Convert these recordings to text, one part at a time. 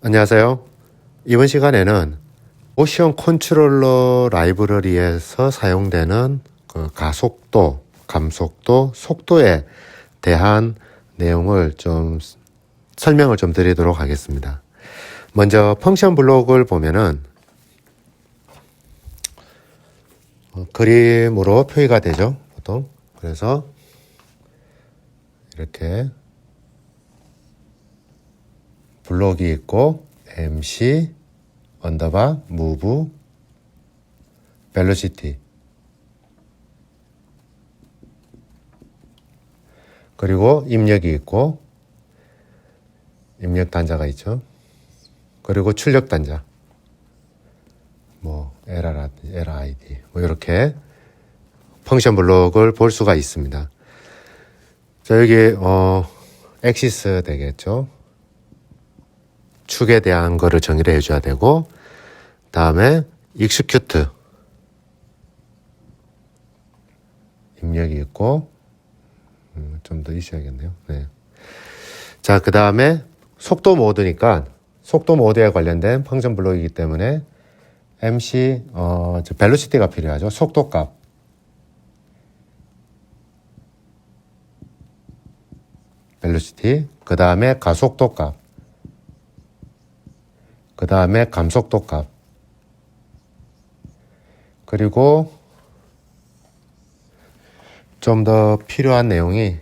안녕하세요. 이번 시간에는 모션 컨트롤러 라이브러리에서 사용되는 그 가속도, 감속도, 속도에 대한 내용을 설명을 드리도록 하겠습니다. 먼저 펑션 블록을 보면은 그림으로 표기가 되죠, 보통. 그래서 이렇게 블록이 있고 MC 언더바 move velocity 그리고 입력이 있고 입력 단자가 있죠. 그리고 출력 단자 LRID 이렇게 펑션 블록을 볼 수가 있습니다. 자, 여기 액시스 되겠죠. 축에 대한 거를 정의를 해줘야 되고, 다음에 execute 입력이 있고, 좀 더 있어야겠네요. 네. 자, 그 다음에 속도 모드니까 속도 모드에 관련된 펑션 블록이기 때문에 MC velocity가 필요하죠. 속도값. velocity. 그 다음에 가속도 값. 그 다음에 감속도 값. 그리고 좀 더 필요한 내용이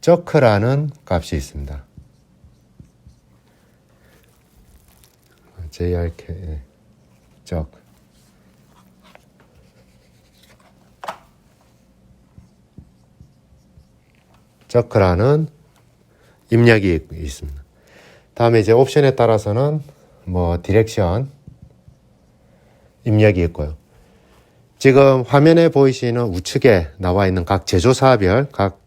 저크라는 값이 있습니다. JRK 저크. 저크라는 입력이 있습니다. 다음에 이제 옵션에 따라서는 디렉션 입력이 있고요. 지금 화면에 보이시는 우측에 나와 있는 각 제조사별, 각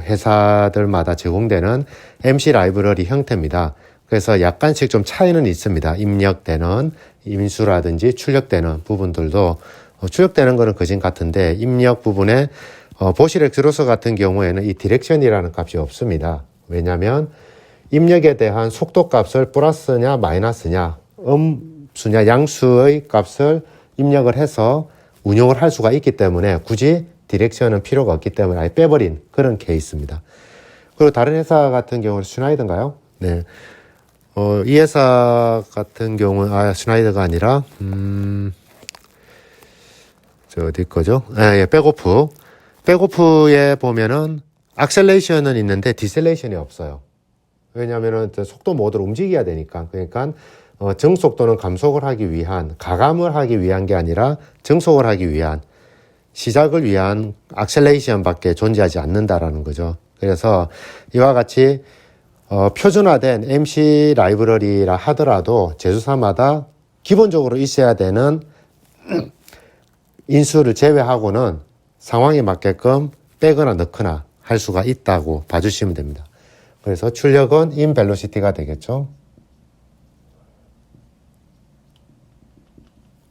회사들마다 제공되는 MC 라이브러리 형태입니다. 그래서 약간씩 좀 차이는 있습니다. 입력되는 인수라든지 출력되는 부분들도 출력되는 거는 그진 같은데 입력 부분에 보실 엑스로스 같은 경우에는 이 디렉션이라는 값이 없습니다. 왜냐하면 입력에 대한 속도 값을 플러스냐 마이너스냐 음수냐 양수의 값을 입력을 해서 운용을 할 수가 있기 때문에 굳이 디렉션은 필요가 없기 때문에 아예 빼버린 그런 케이스입니다. 그리고 다른 회사 같은 경우는 슈나이더인가요? 네. 이 회사 같은 경우는 슈나이더가 아니라 어디 거죠? 백오프. 백오프에 보면은 악셀레이션은 있는데 디셀레이션이 없어요. 왜냐하면은 속도 모드로 움직여야 되니까. 그러니까 정속도는 감속을 하기 위한, 가감을 하기 위한 게 아니라 정속을 하기 위한, 시작을 위한 악셀레이션밖에 존재하지 않는다라는 거죠. 그래서 이와 같이 표준화된 MC 라이브러리라 하더라도 제조사마다 기본적으로 있어야 되는 인수를 제외하고는 상황에 맞게끔 빼거나 넣거나 할 수가 있다고 봐주시면 됩니다. 그래서 출력은 in velocity가 되겠죠.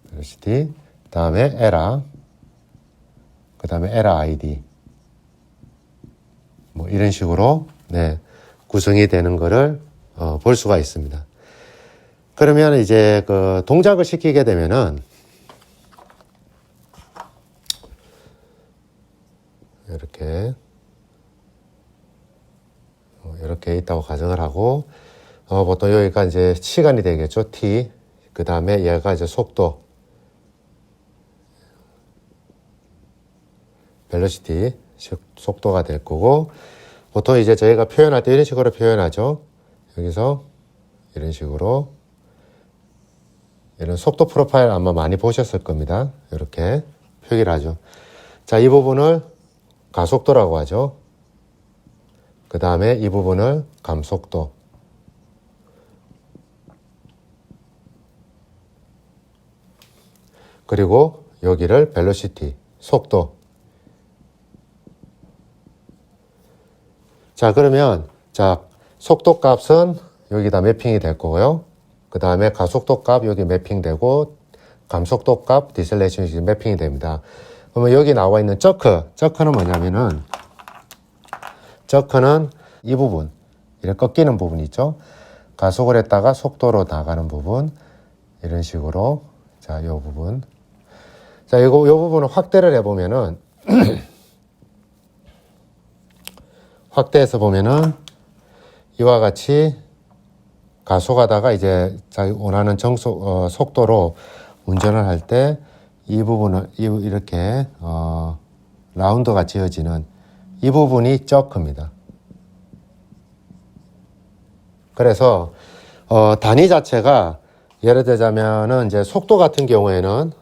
velocity, 다음에 error, 그 다음에 LRID 이런 식으로 구성이 되는 거를 볼 수가 있습니다. 그러면 이제 그 동작을 시키게 되면은 이렇게 있다고 가정을 하고 보통 여기가 이제 시간이 되겠죠. t. 그 다음에 얘가 이제 속도 velocity 속도가 될 거고 보통 이제 저희가 표현할 때 이런 식으로 표현하죠. 여기서 이런 식으로 이런 속도 프로파일 아마 많이 보셨을 겁니다. 이렇게 표기를 하죠. 자, 이 부분을 가속도라고 하죠. 그 다음에 이 부분을 감속도. 그리고 여기를 velocity, 속도. 자, 그러면 속도 값은 여기다 매핑이 될 거고요. 그 다음에 가속도 값 여기 매핑되고 감속도 값 디셀레이션이 매핑이 됩니다. 그러면 여기 나와 있는 저크는 뭐냐면은 저크는 이 부분, 이렇게 꺾이는 부분 있죠. 가속을 했다가 속도로 나가는 부분, 이런 식으로. 자, 요 부분. 자, 요 부분을 확대를 해보면은, 확대해서 보면은, 이와 같이 가속하다가 이제 자기 원하는 속도로 운전을 할 때 이 부분을 이렇게 라운드가 지어지는 이 부분이 저크입니다. 그래서 단위 자체가 예를 들자면은 이제 속도 같은 경우에는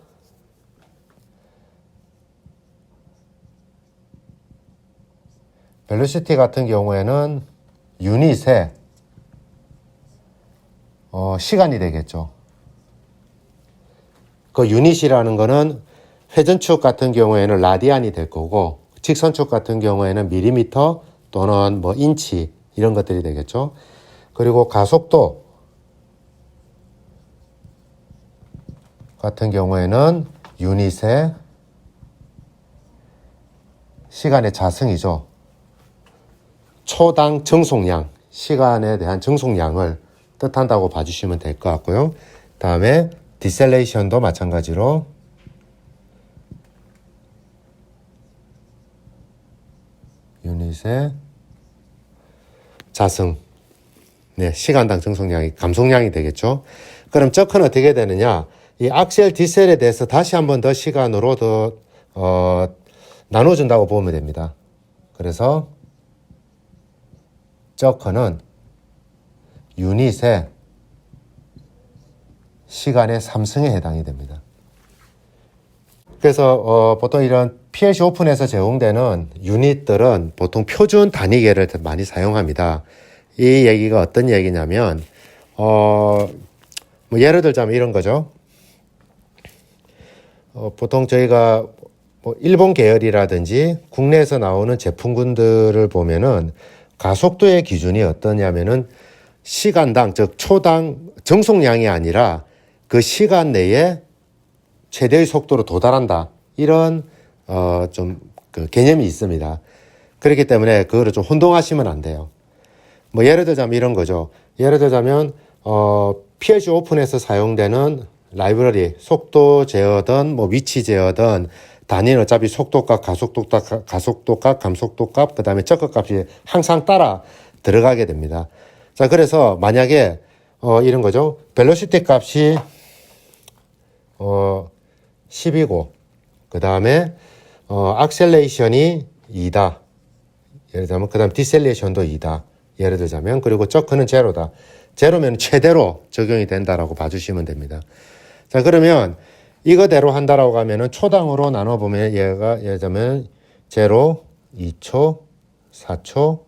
벨로시티 같은 경우에는 유닛에 시간이 되겠죠. 그 유닛이라는 거는 회전축 같은 경우에는 라디안이 될 거고, 직선축 같은 경우에는 밀리미터 또는 뭐 인치 이런 것들이 되겠죠. 그리고 가속도 같은 경우에는 유닛의 시간의 자승이죠. 초당 정속량, 시간에 대한 정속량을 뜻한다고 봐주시면 될 것 같고요. 다음에 디셀레이션도 마찬가지로 유닛의 자승, 네, 시간당 정속량이 감속량이 되겠죠. 그럼 저크는 어떻게 되느냐? 이 악셀 디셀에 대해서 다시 한 번 더 시간으로 더 나눠준다고 보면 됩니다. 그래서 저크는 유닛의 시간의 3승에 해당이 됩니다. 그래서 보통 이런 PLC 오픈에서 제공되는 유닛들은 보통 표준 단위계를 많이 사용합니다. 이 얘기가 어떤 얘기냐면 뭐 예를 들자면 이런 거죠. 보통 저희가 뭐 일본 계열이라든지 국내에서 나오는 제품군들을 보면은 가속도의 기준이 어떠냐면은 시간당, 즉 초당 정속량이 아니라 그 시간 내에 최대의 속도로 도달한다. 이런 좀 그 개념이 있습니다. 그렇기 때문에 그거를 좀 혼동하시면 안 돼요. 뭐 예를 들자면 이런 거죠. 예를 들자면 PLC 오픈에서 사용되는 라이브러리, 속도 제어든 뭐 위치 제어든 단위는 어차피 속도값, 가속도값, 감속도값, 그 다음에 저크값이 항상 따라 들어가게 됩니다. 자, 그래서 만약에 이런 거죠. 벨로시티 값이 10이고 그 다음에 악셀레이션이 2다. 예를 들자면 그 다음 디셀레이션도 2다. 예를 들자면 그리고 저크는 제로다. 제로면 최대로 적용이 된다라고 봐주시면 됩니다. 자, 그러면 이거대로 한다라고 하면은 초당으로 나눠보면 얘가 예를 들자면 제로, 2초, 4초,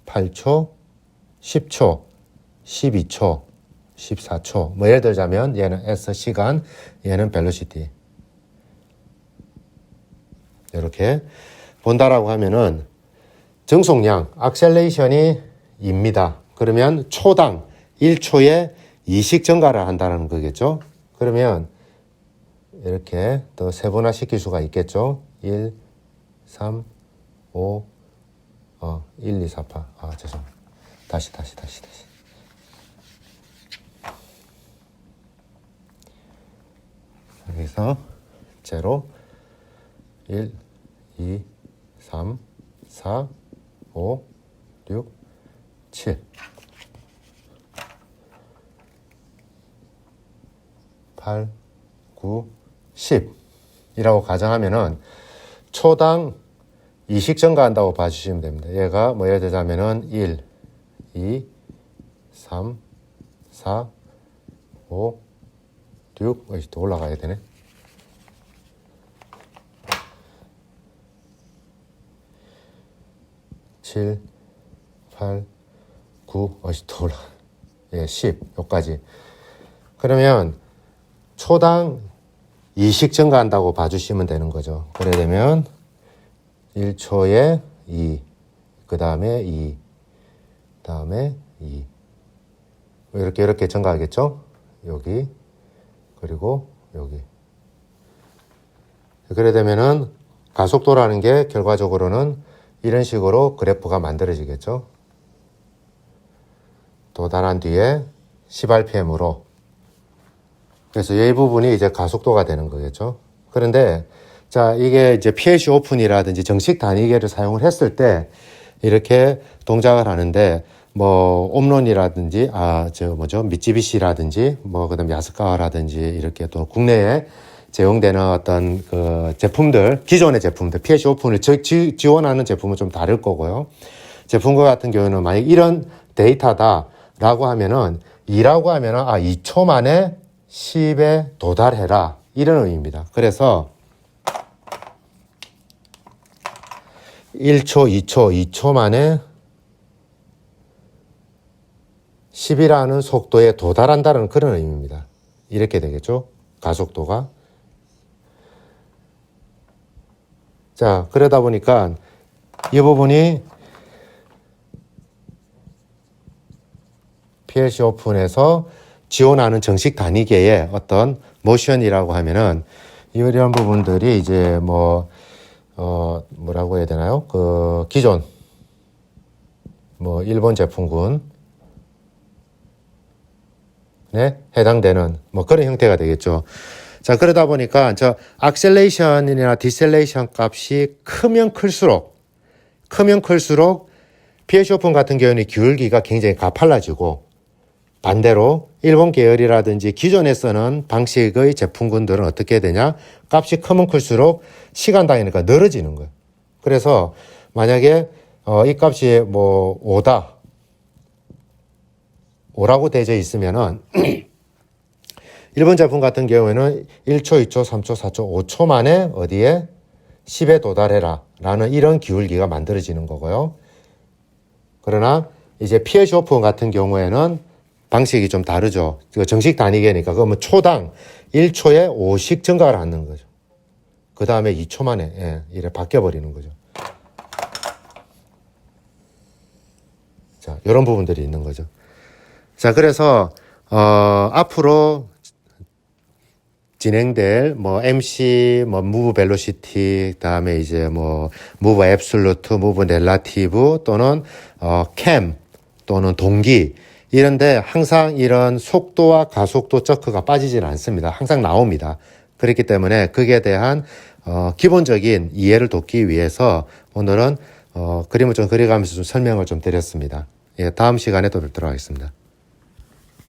8초, 10초, 12초, 14초. 뭐 예를 들자면 얘는 S 시간, 얘는 벨로시티. 이렇게 본다라고 하면은 정속량, 악셀레이션이 2입니다. 그러면 초당 1초에 2씩 증가를 한다는 거겠죠. 그러면 이렇게 또 세분화 시킬 수가 있겠죠. 1, 3, 5, 1, 2, 4, 8. 죄송합니다. 다시. 여기서 제로, 1, 2, 3, 4, 5, 6, 7, 8, 9, 10 이라고 가정하면은 초당 2씩 증가한다고 봐주시면 됩니다. 얘가 뭐 예를 들자면은 1, 2, 3, 4, 5, 6, 또 올라가야 되네. 7, 8, 9, 또 올라가. 10, 여기까지. 그러면 초당 2씩 증가한다고 봐주시면 되는 거죠. 그래 되면 1초에 2, 그 다음에 2, 그 다음에 2. 이렇게 증가하겠죠? 여기, 그리고 여기. 그래 되면은 가속도라는 게 결과적으로는 이런 식으로 그래프가 만들어지겠죠. 도달한 뒤에 10rpm으로. 그래서 이 부분이 이제 가속도가 되는 거겠죠. 그런데 자, 이게 이제 PLC 오픈이라든지 정식 단위계를 사용을 했을 때 이렇게 동작을 하는데 뭐 옴론이라든지 미쯔비시라든지 그다음 야스카와라든지 이렇게 또 국내에 제공되는 어떤 그 제품들, 기존의 제품들, PLC 오픈을 지원하는 제품은 좀 다를 거고요. 제품과 같은 경우는 만약 이런 데이터다라고 하면은 2라고 하면은 2초 만에 10에 도달해라 이런 의미입니다. 그래서 1초, 2초 만에 10이라는 속도에 도달한다는 그런 의미입니다. 이렇게 되겠죠. 가속도가. 자, 그러다 보니까 이 부분이 PLC 오픈에서 지원하는 정식 단위계의 어떤 모션이라고 하면은 이런 부분들이 이제 뭐라고 해야 되나요? 그 기존 일본 제품군에 해당되는 그런 형태가 되겠죠. 자, 그러다 보니까 악셀레이션이나 디셀레이션 값이 크면 클수록 PLC 오픈 같은 경우는 기울기가 굉장히 가팔라지고 반대로 일본 계열이라든지 기존에 쓰는 방식의 제품군들은 어떻게 되냐? 값이 크면 클수록 시간 단위니까 늘어지는 거예요. 그래서 만약에 이 값이 5라고 되어 있으면은 일본 제품 같은 경우에는 1초, 2초, 3초, 4초, 5초 만에 어디에 10에 도달해라 라는 이런 기울기가 만들어지는 거고요. 그러나 이제 PLC 오픈 같은 경우에는 방식이 좀 다르죠. 정식 단위계니까 그러면 초당 1초에 5씩 증가를 하는 거죠. 그 다음에 2초 만에 이래 바뀌어버리는 거죠. 자, 이런 부분들이 있는 거죠. 자, 그래서 앞으로 진행될 MC 무브 벨로시티 그다음에 이제 무브 앱솔루트, 무브 렐라티브 또는 캠 또는 동기 이런데 항상 이런 속도와 가속도 저크가 빠지지는 않습니다. 항상 나옵니다. 그렇기 때문에 그에 대한 기본적인 이해를 돕기 위해서 오늘은 그림을 좀 그려가면서 좀 설명을 좀 드렸습니다. 예, 다음 시간에 또 뵙도록 하겠습니다.